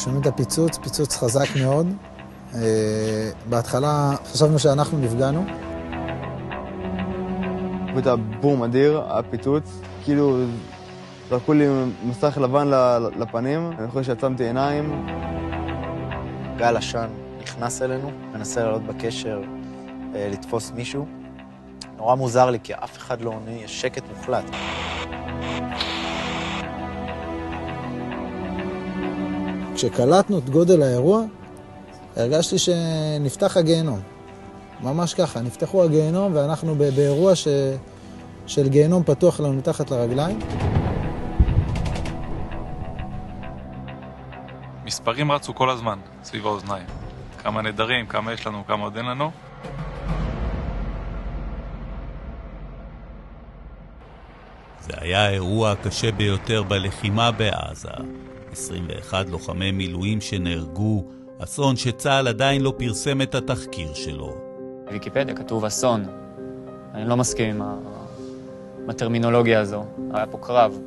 שומעים את הפיצוץ, פיצוץ חזק מאוד. בהתחלה חשבנו שאנחנו נפגענו. הייתה בום אדיר, הפיצוץ, כאילו זרקו לי מסך לבן לפנים, אני חושב שעצמתי עיניים. גל עשן נכנס אלינו, מנסה לעלות בקשר, לתפוס מישהו. נורא מוזר לי, כי אף אחד לא עונה, יש שקט מוחלט. כשקלטנו את גודל האירוע, הרגשתי שנפתח הגיהנום. ממש ככה, נפתחו הגיהנום ואנחנו באירוע של גיהנום פתוח לנו מתחת לרגליים. מספרים רצו כל הזמן, סביב האוזניים. כמה נדרים, כמה יש לנו, כמה עוד אין לנו. זה היה האירוע הקשה ביותר בלחימה בעזה. 21 לוחמי מילואים שנהרגו, אסון שצה"ל עדיין לא פרסם את התחקיר שלו. בוויקיפדיה כתוב אסון. אני לא מסכים עם הטרמינולוגיה הזו. היה פה קרב.